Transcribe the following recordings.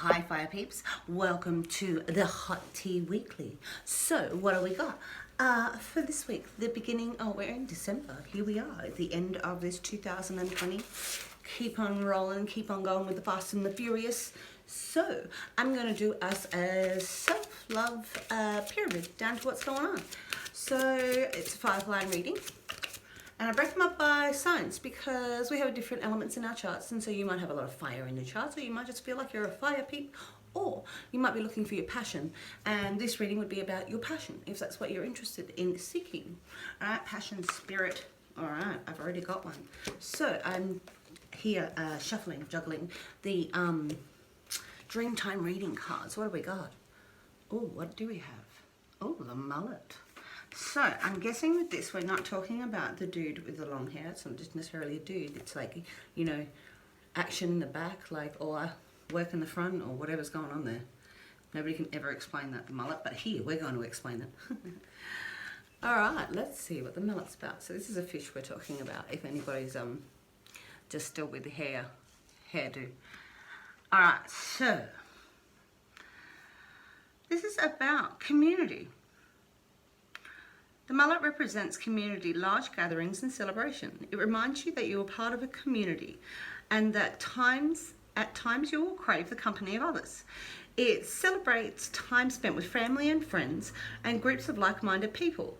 Hi Fire Peeps, welcome to the Hot Tea Weekly. So what do we got? For this week, the beginning, we're in December, here we are at the end of this 2020. Keep on rolling, keep on going with the Fast and the Furious. So I'm going to do us a self-love pyramid down to what's going on. So it's a 5-line reading. And I break them up by signs because we have different elements in our charts, and so you might have a lot of fire in your charts, or you might just feel like you're a fire peep, or you might be looking for your passion, and this reading would be about your passion if that's what you're interested in seeking. All right, passion, spirit. All right, I've already got one. So I'm here shuffling, juggling the Dreamtime reading cards. What do we got? Oh, what do we have? Oh, the mullet. So, I'm guessing with this, we're not talking about the dude with the long hair. It's not just necessarily a dude. It's like, you know, action in the back, like, or work in the front, or whatever's going on there. Nobody can ever explain that, the mullet, but here, we're going to explain it. All right, let's see what the mullet's about. So this is a fish we're talking about, if anybody's just still with the hairdo. All right, so this is about community. The mullet represents community, large gatherings and celebration. It reminds you that you are part of a community and that at times you will crave the company of others. It celebrates time spent with family and friends and groups of like-minded people.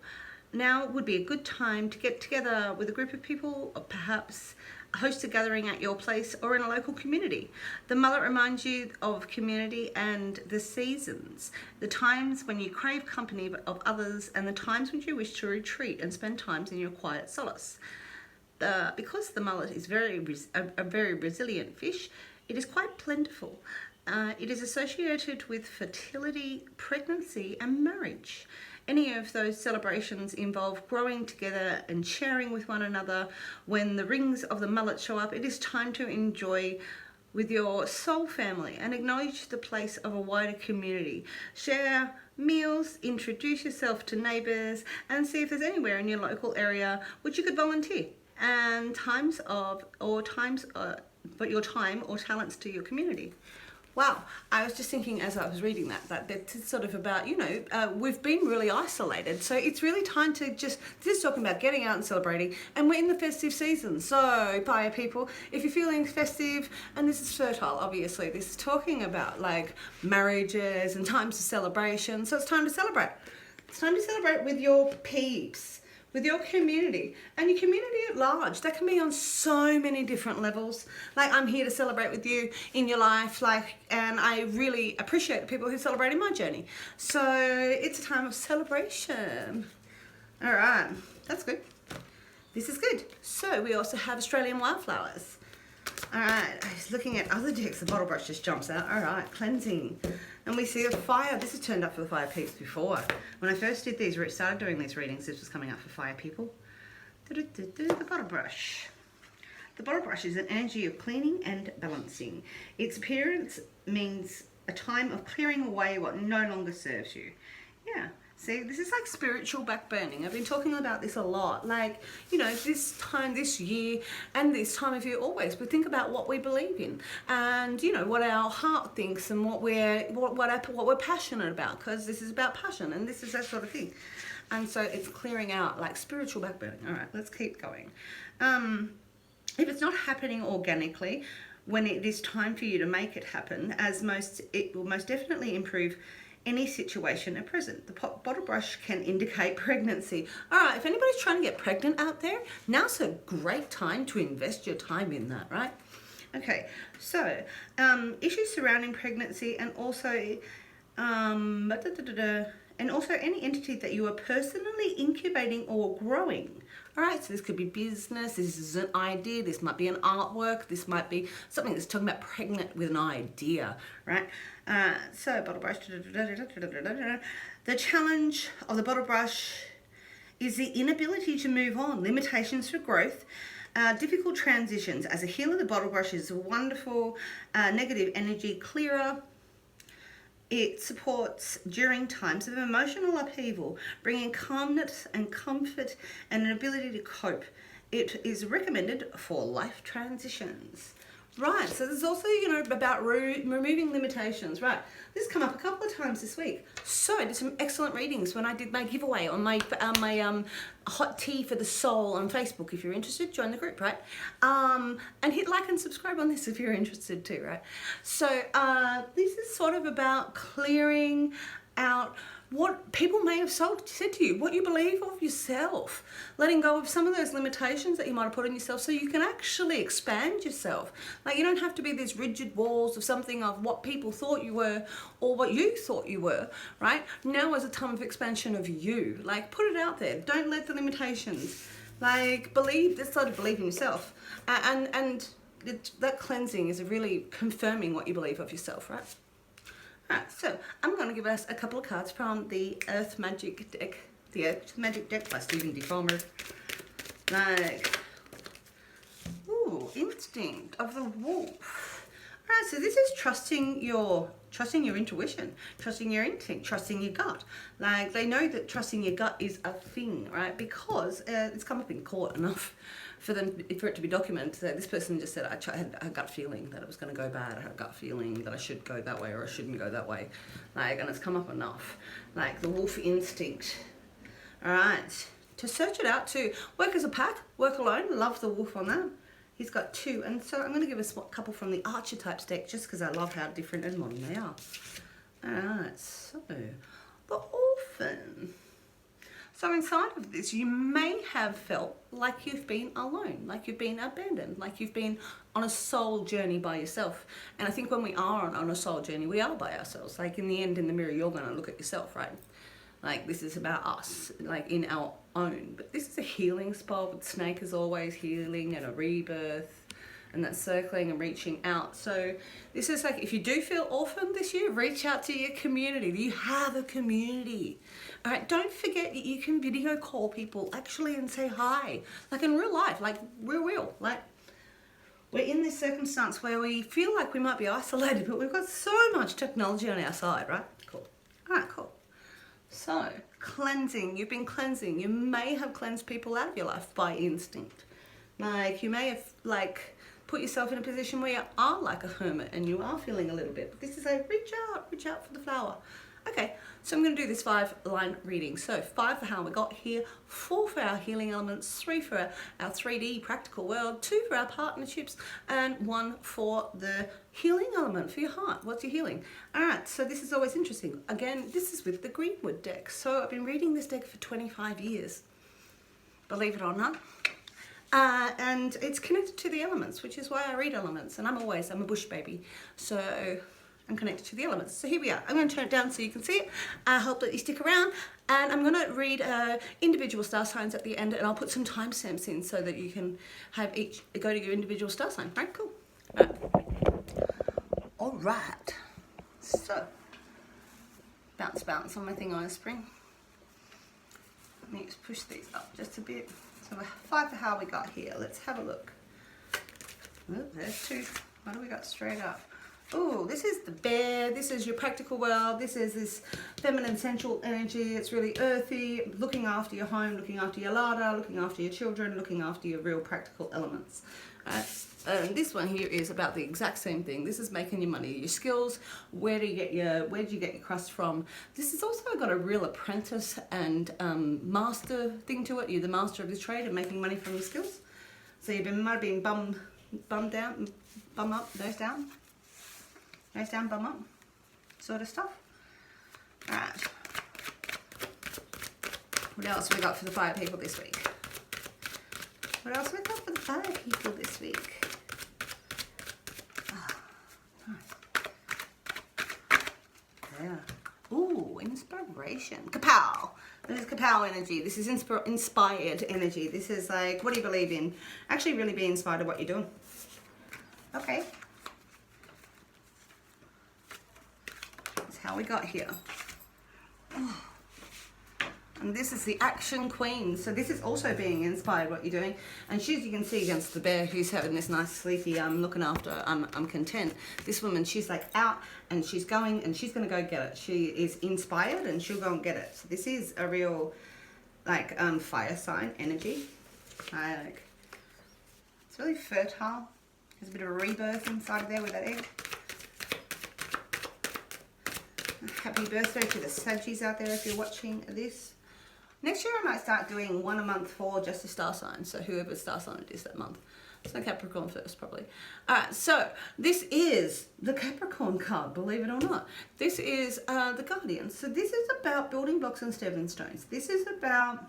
Now would be a good time to get together with a group of people, or perhaps host a gathering at your place or in a local community. The mullet reminds you of community and the seasons, the times when you crave company of others and the times when you wish to retreat and spend times in your quiet solace. Because the mullet is a very resilient fish, it is quite plentiful. It is associated with fertility, pregnancy and marriage. Any of those celebrations involve growing together and sharing with one another. When the rings of the mullet show up, it is time to enjoy with your soul family and acknowledge the place of a wider community. Share meals, introduce yourself to neighbours, and see if there's anywhere in your local area which you could volunteer and but your time or talents to your community. Wow, I was just thinking as I was reading that it's sort of about, you know, we've been really isolated. So it's really time to this is talking about getting out and celebrating. And we're in the festive season. So, fire people, if you're feeling festive, and this is fertile, obviously, this is talking about like marriages and times of celebration. So it's time to celebrate. It's time to celebrate with your peeps, with your community and your community at large. That can be on so many different levels. Like, I'm here to celebrate with you in your life, and I really appreciate the people who celebrate in my journey. So it's a time of celebration. All right, that's good. This is good. So we also have Australian wildflowers. All right, I was looking at other decks. The bottle brush just jumps out. All right, cleansing. And we see a fire. This has turned up for the Fire Peeps before. When I first did these, started doing these readings, this was coming up for Fire people. The bottle brush. The bottle brush is an energy of cleaning and balancing. Its appearance means a time of clearing away what no longer serves you. Yeah. See, this is like spiritual backburning. I've been talking about this a lot. Like, you know, this time, this year, and this time of year always, we think about what we believe in, and you know what our heart thinks, and what we're passionate about. Because this is about passion, and this is that sort of thing. And so it's clearing out, like spiritual backburning. All right, let's keep going. If it's not happening organically, when it is time for you to make it happen, it will most definitely improve any situation at present. The bottle brush can indicate pregnancy. All right, if anybody's trying to get pregnant out there, now's a great time to invest your time in that, right? Okay, so issues surrounding pregnancy and also any entity that you are personally incubating or growing. All right, so this could be business, this is an idea, this might be an artwork, this might be something that's talking about pregnant with an idea, right? So bottle brush, the challenge of the bottle brush is the inability to move on, limitations for growth, difficult transitions. As a healer, the bottle brush is a wonderful negative energy clearer. It supports during times of emotional upheaval, bringing calmness and comfort and an ability to cope. It is recommended for life transitions. Right, so there's also, about removing limitations, right? This has come up a couple of times this week. So I did some excellent readings when I did my giveaway on my hot tea for the soul on Facebook. If you're interested, join the group, right? And hit like and subscribe on this if you're interested too, right? So this is sort of about clearing out what people may have said to you, what you believe of yourself, letting go of some of those limitations that you might have put on yourself so you can actually expand yourself. Like, you don't have to be these rigid walls of something of what people thought you were or what you thought you were, right? Now is a time of expansion of you. Like, put it out there. Don't let the limitations, like, start to believe in yourself. That cleansing is really confirming what you believe of yourself, right? Alright, so I'm going to give us a couple of cards from the Earth Magic deck. The Earth Magic deck by Stephen D. Palmer. Like, ooh, Instinct of the Wolf. Alright, so this is trusting your intuition, trusting your instinct, trusting your gut. Like, they know that trusting your gut is a thing, right? Because it's come up in court enough for it to be documented. So this person just said, I had a gut feeling that it was going to go bad. I had a gut feeling that I should go that way or I shouldn't go that way. Like, and it's come up enough. Like, the wolf instinct. All right. To search it out, to work as a pack, work alone. Love the wolf on that. He's got 2. And so I'm going to give us a couple from the archetypes deck just because I love how different and modern they are. All right. So, the orphan. So inside of this, you may have felt like you've been alone, like you've been abandoned, like you've been on a soul journey by yourself. And I think when we are on a soul journey, we are by ourselves. Like, in the end, in the mirror, you're going to look at yourself, right? Like, this is about us, like, in our own. But this is a healing spot with snake as always, healing and a rebirth. And that circling and reaching out. So this is like, if you do feel orphaned this year, reach out to your community. You have a community. All right, don't forget that you can video call people actually and say hi. Like, in real life, like, we're real. Like, we're in this circumstance where we feel like we might be isolated, but we've got so much technology on our side, right? Cool. All right, cool. So, cleansing. You've been cleansing. You may have cleansed people out of your life by instinct. Like, you may have, like, put yourself in a position where you are like a hermit and you are feeling a little bit. But this is a reach out for the flower. Okay, so I'm going to do this 5-line reading. So 5 for how we got here, 4 for our healing elements, 3 for our 3D practical world, 2 for our partnerships, and 1 for the healing element for your heart. What's your healing? All right, so this is always interesting. Again, this is with the Greenwood deck. So I've been reading this deck for 25 years, believe it or not. And it's connected to the elements, which is why I read elements. And I'm a bush baby, so I'm connected to the elements. So here we are. I'm going to turn it down so you can see it. I hope that you stick around. And I'm going to read individual star signs at the end, and I'll put some timestamps in so that you can have each go to your individual star sign. Right, cool. All right. So, bounce on my thing on a spring. Let me just push these up just a bit. So 5 for how we got here. Let's have a look. Oh, there's 2. What do we got straight up? Oh, this is the bear. This is your practical world. This is this feminine sensual energy. It's really earthy, looking after your home, looking after your larder, looking after your children, looking after your real practical elements. And this one here is about the exact same thing. This is making your money, your skills. Where did you get your crust from? This has also got a real apprentice and master thing to it. You're the master of this trade and making money from your skills. So might have been bum down, bum up, nose down, bum up, sort of stuff. All right. What else have we got for the fire people this week? What else have we got for the fire people this week? Yeah. Ooh, inspiration. Kapow! This is kapow energy. This is inspired energy. This is like, what do you believe in? Actually really be inspired of what you're doing. Okay. That's how we got here. Oh. And this is the action queen. So this is also being inspired what you're doing. And she's, you can see against the bear who's having this nice sleepy, looking after, I'm content. This woman, she's like out and she's going and she's going to go get it. She is inspired and she'll go and get it. So this is a real like fire sign energy. Like, it's really fertile. There's a bit of a rebirth inside of there with that egg. Happy birthday to the Saggies out there if you're watching this. Next year I might start doing one a month for just a star sign. So whoever star sign it is that month. So Capricorn first probably. Alright, so this is the Capricorn card, believe it or not. This is the Guardian. So this is about building blocks and stepping stones. This is about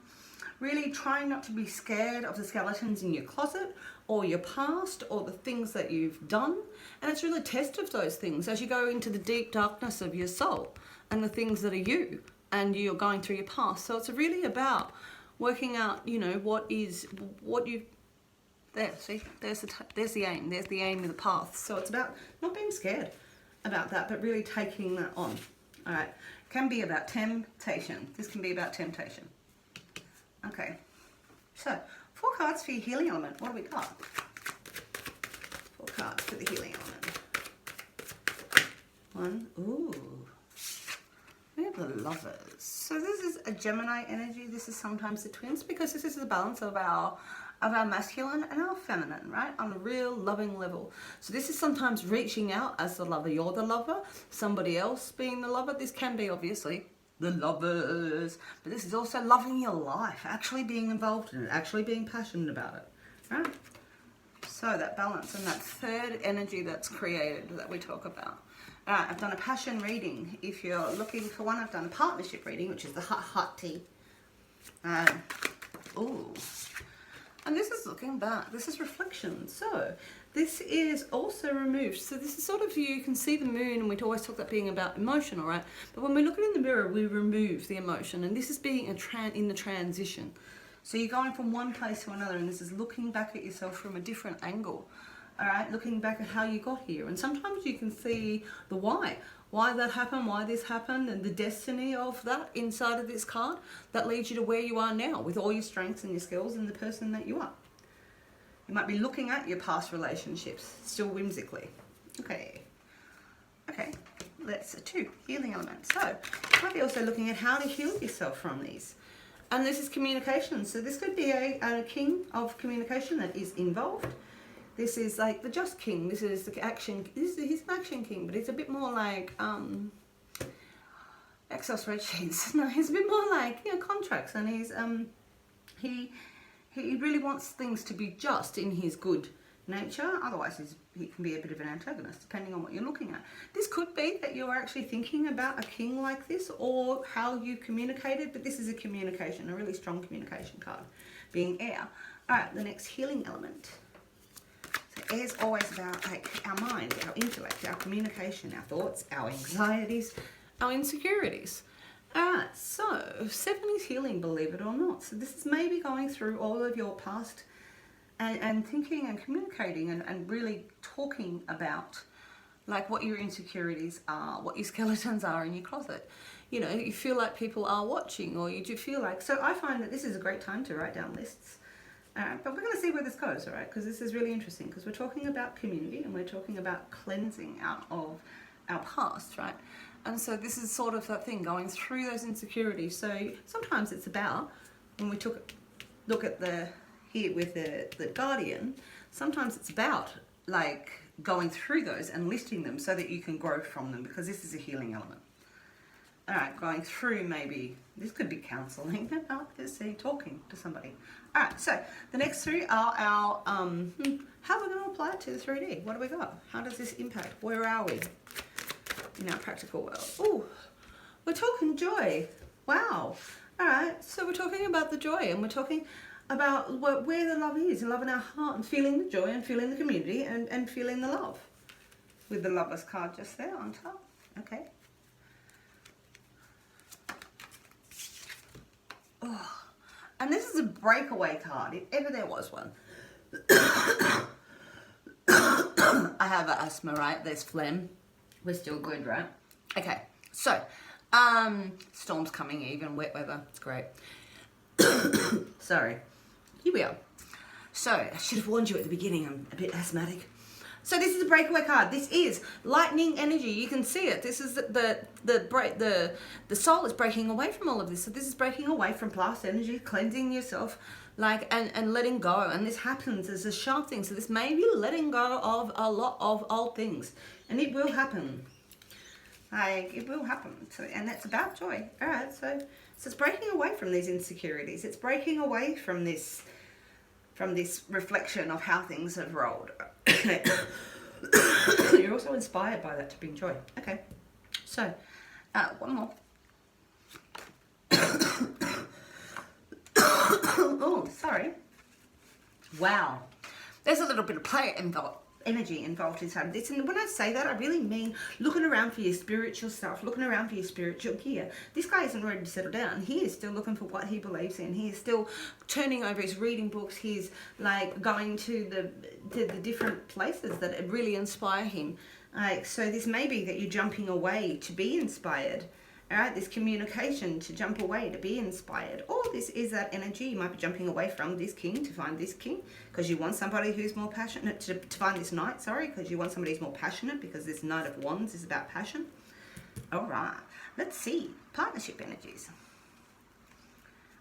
really trying not to be scared of the skeletons in your closet or your past or the things that you've done. And it's really a test of those things as you go into the deep darkness of your soul and the things that are you and you're going through your past. So it's really about working out, you know, what you, there, see, there's the aim. There's the aim of the path. So it's about not being scared about that, but really taking that on. All right, can be about temptation. This can be about temptation. Okay, so 4 cards for your healing element. What do we got? 4 cards for the healing element. 1, ooh. We have the Lovers. So this is a Gemini energy. This is sometimes the twins because this is the balance of our masculine and our feminine, right? On a real loving level. So this is sometimes reaching out as the lover. You're the lover. Somebody else being the lover. This can be obviously the Lovers, but this is also loving your life, actually being involved in it, actually being passionate about it, right? So that balance and that third energy that's created that we talk about. All right, I've done a passion reading. If you're looking for one, I've done a partnership reading, which is the hot tea. Ooh. And this is looking back. This is reflection. So this is also removed. So this is sort of, you can see the moon, and we always talk about being about emotion, all right? But when we look at it in the mirror, we remove the emotion. And this is being in the transition. So you're going from one place to another, and this is looking back at yourself from a different angle, all right? Looking back at how you got here. And sometimes you can see the why that happened, why this happened, and the destiny of that inside of this card that leads you to where you are now with all your strengths and your skills and the person that you are. You might be looking at your past relationships, still whimsically. Okay, that's a 2, healing element. So you might be also looking at how to heal yourself from these. And this is communication. So this could be a king of communication that is involved. This is like the Just King. This is the action. He's an action king, but it's a bit more like Excel spreadsheets. No, he's a bit more like, you know, contracts, and he's he really wants things to be just in his good nature. Otherwise, he can be a bit of an antagonist, depending on what you're looking at. This could be that you're actually thinking about a king like this, or how you communicated. But this is a communication, a really strong communication card, being air. All right, the next healing element. Air is always about like our mind, our intellect, our communication, our thoughts, our anxieties, our insecurities. Alright, so 7 is healing, believe it or not. So this is maybe going through all of your past and thinking and communicating and really talking about like what your insecurities are, what your skeletons are in your closet. You know, you feel like people are watching, or you do feel like, so I find that this is a great time to write down lists. But we're going to see where this goes, all right? Because this is really interesting, because we're talking about community and we're talking about cleansing out of our past, right? And so this is sort of that thing, going through those insecurities. So sometimes it's about, when we look at here with the Guardian, sometimes it's about like going through those and listing them so that you can grow from them, because this is a healing element. All right, going through, maybe this could be counseling, talking to somebody. All right, so the next 3 are our how we're going to apply it to the 3D. What do we got? How does this impact? Where are we in our practical world? Oh, we're talking joy. Wow. All right, so we're talking about the joy, and we're talking about where the love is, and love in our heart, and feeling the joy, and feeling the community, and feeling the love. With the Lovers card just there on top. Okay. Oh, and this is a breakaway card, if ever there was one. I have asthma, right? There's phlegm. We're still good, right? Okay, so, storm's coming, even wet weather. It's great. Sorry. Here we are. So, I should have warned you at the beginning, I'm a bit asthmatic. So this is a breakaway card. This is lightning energy. You can see it. This is the soul is breaking away from all of this. So this is breaking away from past energy, cleansing yourself, like, and letting go. And this happens as a sharp thing. So this may be letting go of a lot of old things, and it will happen. Like, it will happen. So, and that's about joy. All right, so it's breaking away from these insecurities. It's breaking away from this reflection of how things have rolled. You're also inspired by that to bring joy. Okay, so one more. Oh, sorry. Wow, there's a little bit of play involved. Energy involved inside this, and when I say that, I really mean looking around for your spiritual stuff, looking around for your spiritual gear. This guy isn't ready to settle down. He is still looking for what he believes in. He is still turning over his reading books. He's like going to the different places that really inspire him. So this may be that you're jumping away to be inspired. All right, this communication to jump away to be inspired. Or this is that energy. You might be jumping away from this king to find this king because you want somebody who's more passionate, to find this knight, sorry, because you want somebody who's more passionate, because this Knight of Wands is about passion. All right, let's see. Partnership energies.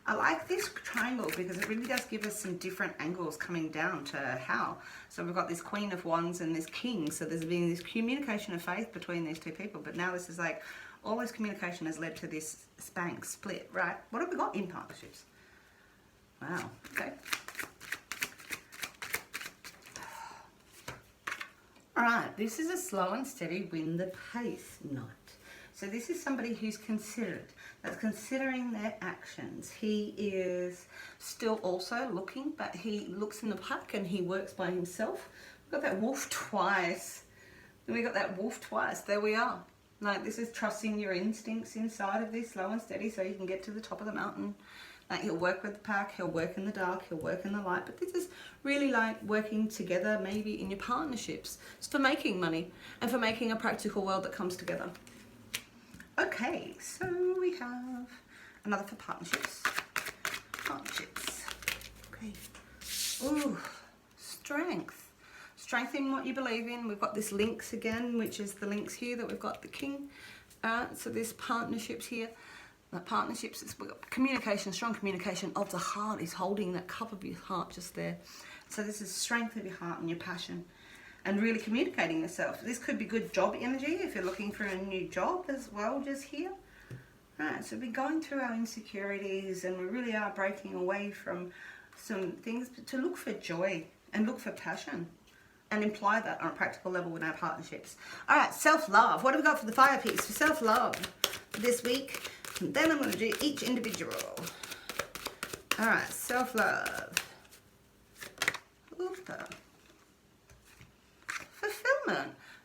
I like this triangle because it really does give us some different angles coming down to how. So we've got this Queen of Wands and this King. So there's been this communication of faith between these two people. But now this is like, all this communication has led to this split, right? What have we got in partnerships? Wow, okay. All right, this is a slow and steady win the pace night. So this is somebody who's considered, that's considering their actions. He is still also looking, but he looks in the pack and he works by himself. We've got that wolf twice. And we got that wolf twice. There we are. Like, this is trusting your instincts inside of this, slow and steady, so you can get to the top of the mountain. Like, he'll work with the pack, he'll work in the dark, he'll work in the light. But this is really like working together, maybe in your partnerships. It's for making money and for making a practical world that comes together. Okay, so we have another for partnerships. Partnerships. Okay. Ooh, strength. Strength in what you believe in. We've got this links again, which is the links here that we've got the king. So there's partnerships here. The partnerships, we've got communication, strong communication of the heart is holding that cup of your heart just there. So this is strength of your heart and your passion and really communicating yourself. This could be good job energy if you're looking for a new job as well, just here. Right, so we're going through our insecurities and we really are breaking away from some things to look for joy and look for passion. And imply that on a practical level with our partnerships. All right, self-love. What have we got for the Fire Peeps for self-love this week? And then I'm going to do each individual. All right, self-love. Fulfillment.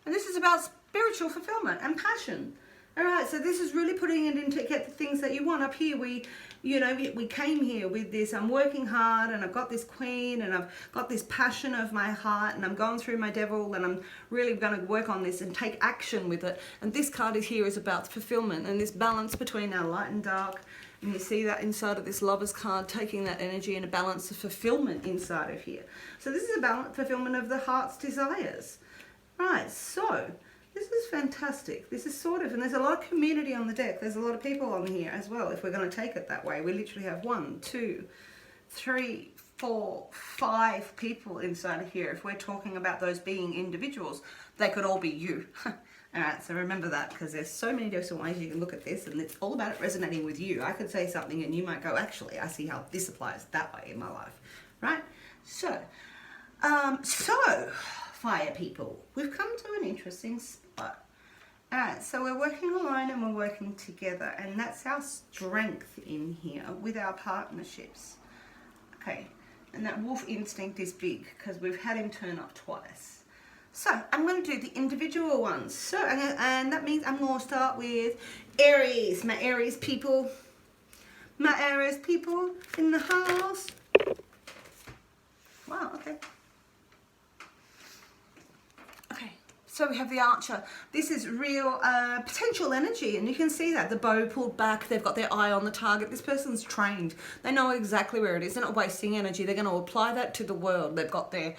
And this is about spiritual fulfillment and passion. All right, so this is really putting it into get the things that you want. Up here, we came here with this, I'm working hard and I've got this queen and I've got this passion of my heart and I'm going through my devil and I'm really going to work on this and take action with it. And this card is here is about fulfillment and this balance between our light and dark. And you see that inside of this Lover's card, taking that energy and a balance of fulfillment inside of here. So this is about fulfillment of the heart's desires. Right, so this is fantastic. This is sort of, and there's a lot of community on the deck. There's a lot of people on here as well, if we're going to take it that way. We literally have 1, 2, 3, 4, 5 people inside of here. If we're talking about those being individuals, they could all be you. All right, so remember that, because there's so many different ways you can look at this, and it's all about it resonating with you. I could say something and you might go, actually, I see how this applies that way in my life, right? So, Fire people, we've come to an interesting spot. All right, so we're working alone and we're working together, and that's our strength in here with our partnerships. Okay, and that wolf instinct is big because we've had him turn up twice. So I'm going to do the individual ones. So, and that means I'm going to start with Aries, my Aries people. My Aries people in the house. Wow, okay. So we have the Archer. This is real potential energy, and you can see that. The bow pulled back, they've got their eye on the target. This person's trained. They know exactly where it is. They're not wasting energy. They're going to apply that to the world. They've got their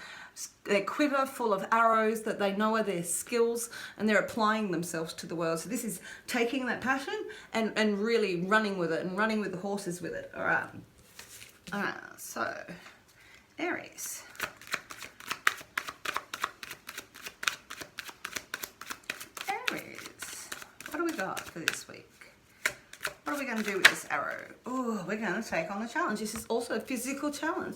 quiver full of arrows that they know are their skills, and they're applying themselves to the world. So this is taking that passion and really running with it and running with the horses with it. All right. So Aries. Aries, what do we got for this week? What are we going to do with this arrow? Oh, we're going to take on the challenge. This is also a physical challenge.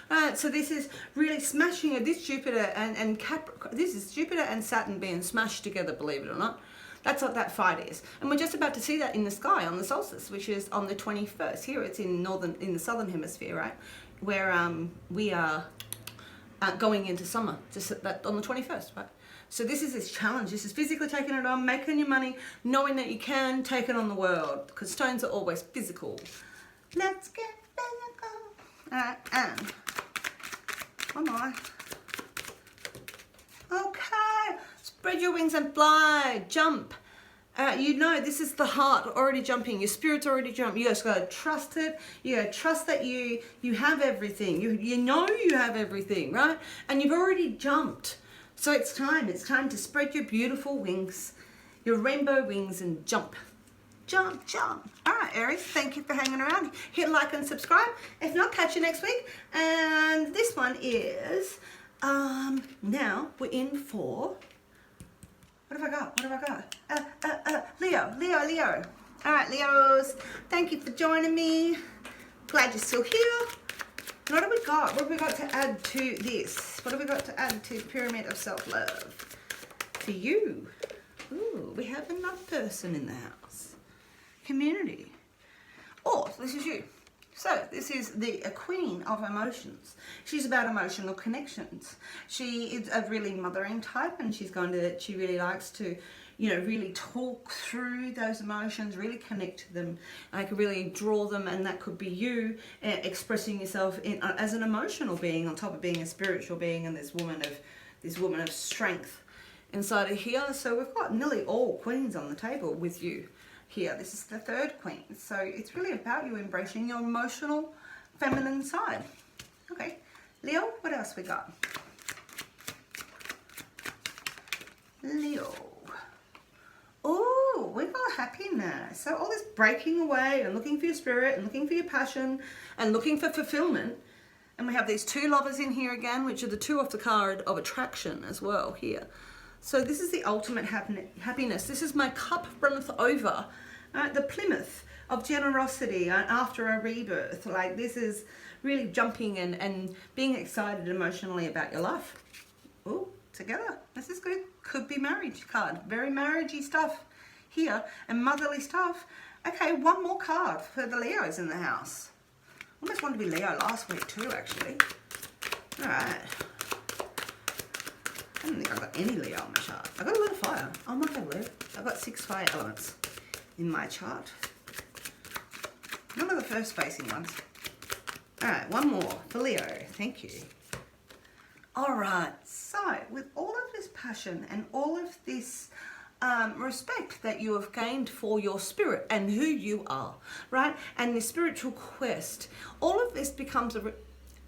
Right, so this is really smashing it. This Jupiter and Capricorn, this is Jupiter and Saturn being smashed together, believe it or not. That's what that fight is. And we're just about to see that in the sky on the solstice, which is on the 21st. Here it's in the southern hemisphere, right? Where we are going into summer, just that on the 21st, right? So this is this challenge. This is physically taking it on, making your money, knowing that you can take it on the world, because stones are always physical. Let's get physical. And one more. Okay, spread your wings and fly, jump. You know, this is the heart already jumping. Your spirit's already jumping. You just gotta trust it. You gotta trust that you have everything. You know you have everything, right? And you've already jumped. So it's time to spread your beautiful wings, your rainbow wings, and jump. Jump, jump. All right, Aries, thank you for hanging around. Hit like and subscribe. If not, catch you next week. And this one is, now we're in for, what have I got? Leo. All right, Leos, thank you for joining me. Glad you're still here. What have we got? What have we got to add to this? What have we got to add to the pyramid of self-love? For you. Ooh, we have another person in the house. Community. Oh, this is you. So this is the queen of emotions. She's about emotional connections. She is a really mothering type, and she really likes to, you know, really talk through those emotions, really connect to them. I could really draw them, and that could be you expressing yourself as an emotional being on top of being a spiritual being, and this woman of strength inside of here. So we've got nearly all queens on the table with you here. This is the third queen. So it's really about you embracing your emotional feminine side. Okay, Leo, what else we got? Leo. Oh, we've got happiness. So all this breaking away and looking for your spirit and looking for your passion and looking for fulfillment. And we have these two lovers in here again, which are the two off the card of attraction as well here. So this is the ultimate happiness. This is my cup runneth over. The Plymouth of generosity after a rebirth. Like, this is really jumping and being excited emotionally about your life. Oh, together. This is good. Could be marriage card. Very marriagey stuff here and motherly stuff. Okay, one more card for the Leos in the house. Almost wanted to be Leo last week too, actually. All right. I don't think I've got any Leo on my chart. I've got a lot of fire. Oh my God, Leo. I've got 6 fire elements in my chart. None of the first facing ones. All right, one more for Leo. Thank you. All right, so with all of this passion and all of this respect that you have gained for your spirit and who you are, right? And the spiritual quest, all of this becomes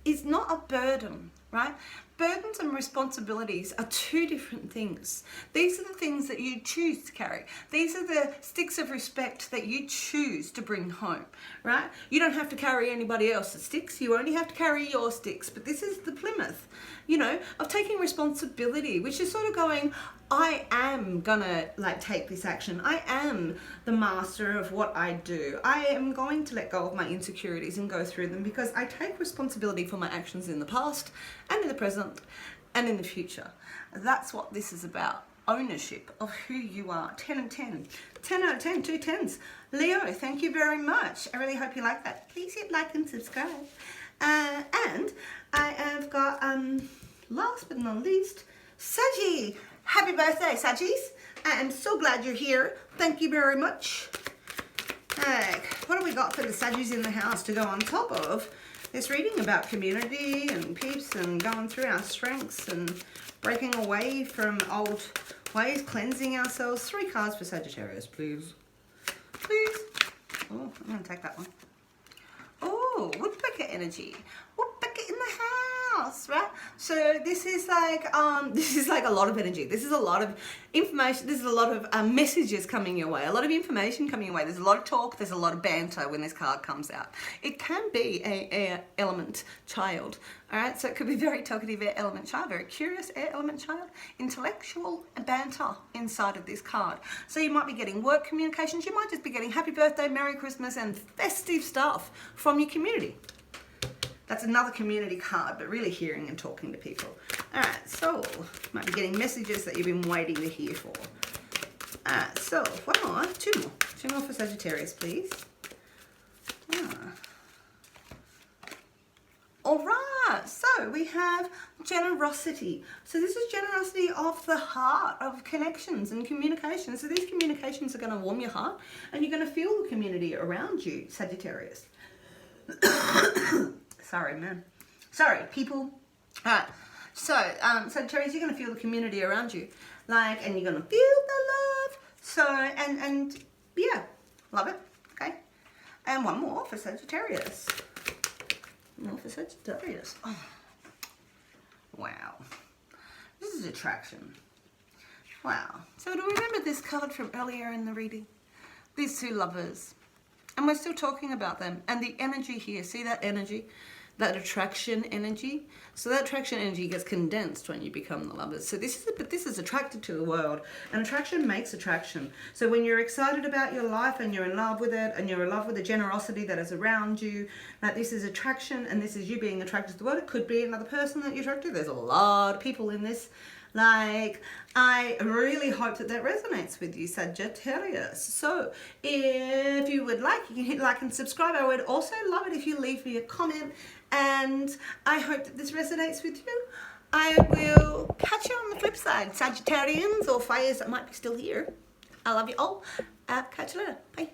is not a burden, right? Burdens and responsibilities are two different things. These are the things that you choose to carry. These are the sticks of respect that you choose to bring home, right? You don't have to carry anybody else's sticks. You only have to carry your sticks. But this is the Plymouth, you know, of taking responsibility, which is sort of going, I am gonna take this action. I am the master of what I do. I am going to let go of my insecurities and go through them because I take responsibility for my actions in the past and in the present and in the future. That's what this is about. Ownership of who you are. 10 and 10. 10 out of 10, 2 10s. Leo, thank you very much. I really hope you like that. Please hit like and subscribe. And I have got, last but not least, Saggy. Happy birthday, Saggies. I am so glad you're here. Thank you very much. What do we got for the Saggies in the house to go on top of this reading about community and peeps and going through our strengths and breaking away from old ways, cleansing ourselves? 3 cards for Sagittarius, please. Please. Oh, I'm going to take that one. Oh, woodpecker energy. Woodpecker in the house, right? So this is like a lot of energy. This is a lot of information. This is a lot of messages coming your way. A lot of information coming your way. There's a lot of talk. There's a lot of banter when this card comes out. It can be a air element child. All right, so it could be very talkative air element child, very curious air element child, intellectual banter inside of this card. So you might be getting work communications. You might just be getting happy birthday, Merry Christmas, and festive stuff from your community. That's another community card, but really hearing and talking to people. All right, so might be getting messages that you've been waiting to hear for. All right, so one more, two more for Sagittarius, please. All right, so we have generosity. So this is generosity of the heart, of connections and communication. So these communications are going to warm your heart, and you're going to feel the community around you, Sagittarius. Sorry, man. Sorry, people. All right, so Sagittarius, you're going to feel the community around you, and you're going to feel the love. So, and yeah, love it, okay? And one more for Sagittarius. More for Sagittarius. Oh. Wow. This is attraction. Wow. So do we remember this card from earlier in the reading? These two lovers. And we're still talking about them. And the energy here, see that energy? That attraction energy. So that attraction energy gets condensed when you become the lovers. So this is attracted to the world. And attraction makes attraction. So when you're excited about your life and you're in love with it, and you're in love with the generosity that is around you, this is attraction, and this is you being attracted to the world. It could be another person that you're attracted to. There's a lot of people in this. I really hope that resonates with you, Sagittarius. So if you would like, you can hit like and subscribe. I would also love it if you leave me a comment, and I hope that this resonates with you. I will catch you on the flip side, Sagittarians or fires that might be still here. I love you all. Catch you later. Bye.